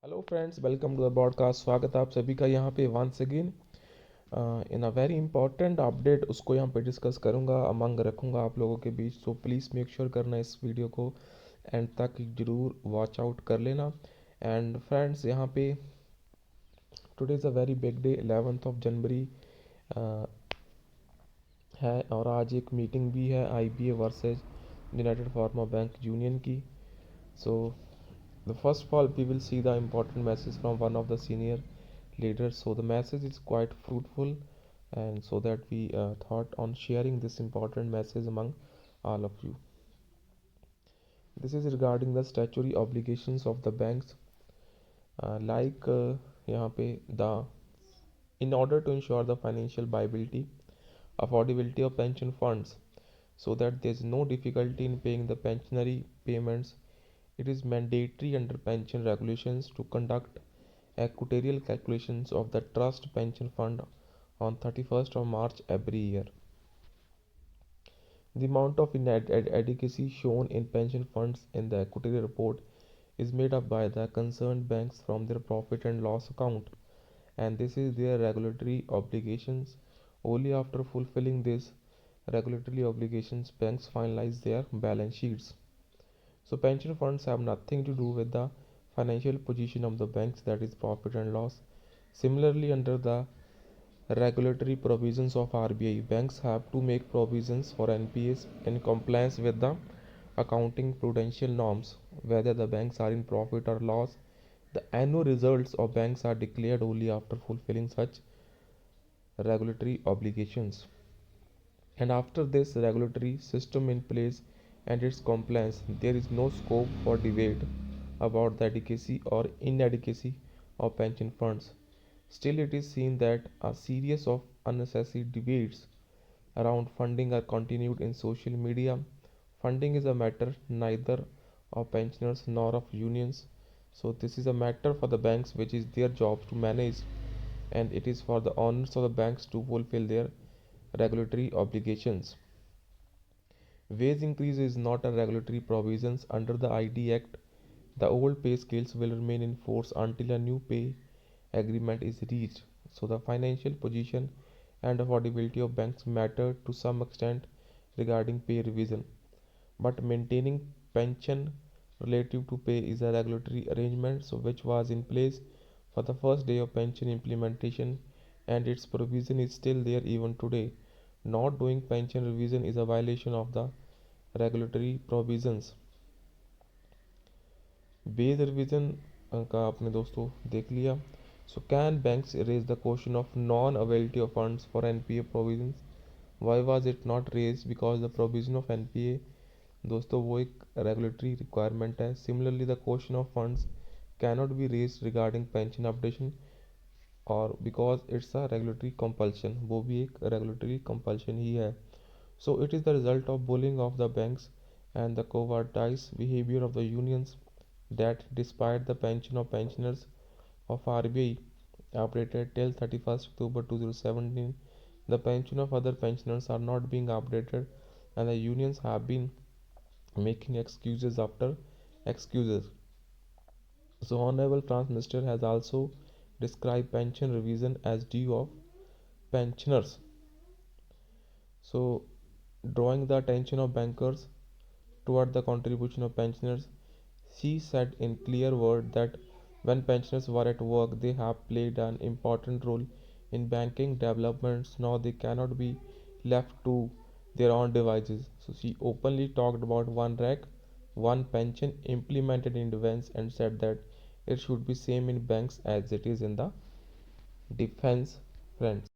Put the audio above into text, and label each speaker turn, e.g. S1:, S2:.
S1: Hello friends, welcome to the broadcast. स्वागत है आप सभी का यहाँ पे once again in a very important update. उसको यहाँ पे डिस्कस करूँगा, अमंग रखूँगा आप लोगों के बीच। सो प्लीज़ मेक श्योर करना इस वीडियो को एंड तक ज़रूर वॉच आउट कर लेना। एंड फ्रेंड्स, यहाँ पे today is a very big day, 11th of January है। और आज एक मीटिंग भी है IBA versus United pharma bank union की। सो the first of all, we will see the important message from one of the senior leaders. So the message is quite fruitful, and so that we thought on sharing this important message among all of you. This is regarding the statutory obligations of the banks. यहाँ पे the in order to ensure the financial viability, affordability of pension funds, so that there is no difficulty in paying the pensionary payments, it is mandatory under pension regulations to conduct actuarial calculations of the trust pension fund on 31st of March every year. The amount of inadequacy shown in pension funds in the actuarial report is made up by the concerned banks from their profit and loss account, and this is their regulatory obligations. Only after fulfilling these regulatory obligations, banks finalize their balance sheets. So pension funds have nothing to do with the financial position of the banks, that is profit and loss. Similarly, under the regulatory provisions of RBI, banks have to make provisions for NPAs in compliance with the accounting prudential norms. Whether the banks are in profit or loss, the annual results of banks are declared only after fulfilling such regulatory obligations. And after this regulatory system in place and its compliance, there is no scope for debate about the adequacy or inadequacy of pension funds. Still, it is seen that a series of unnecessary debates around funding are continued in social media. Funding is a matter neither of pensioners nor of unions. So, this is a matter for the banks, which is their job to manage, and it is for the owners of the banks to fulfill their regulatory obligations. Wage increase is not a regulatory provisions under the ID Act. The old pay scales will remain in force until a new pay agreement is reached. So the financial position and affordability of banks matter to some extent regarding pay revision. But maintaining pension relative to pay is a regulatory arrangement which was in place for the first day of pension implementation, and its provision is still there even today. Not doing pension revision is a violation of the regulatory provisions. Base revision का आपने दोस्तों देख लिया. So can banks raise the question of non availability of funds for NPA provisions. Why was it not raise? Because the provision of NPA दोस्तों वो एक regulatory requirement है. Similarly the question of funds cannot be raise regarding pension updation और because it's a regulatory compulsion, वो भी एक regulatory compulsion ही है. So it is the result of bullying of the banks and the cowardice behavior of the unions that despite the pension of pensioners of RBI updated till 31st October 2017, the pension of other pensioners are not being updated, and the unions have been making excuses after excuses. So Honorable Prime Minister has also described pension revision as due of pensioners. So drawing the attention of bankers toward the contribution of pensioners, she said in clear words that when pensioners were at work, they have played an important role in banking developments. Now they cannot be left to their own devices. So she openly talked about one rack, one pension implemented in defense, and said that it should be same in banks as it is in the defense. Friends,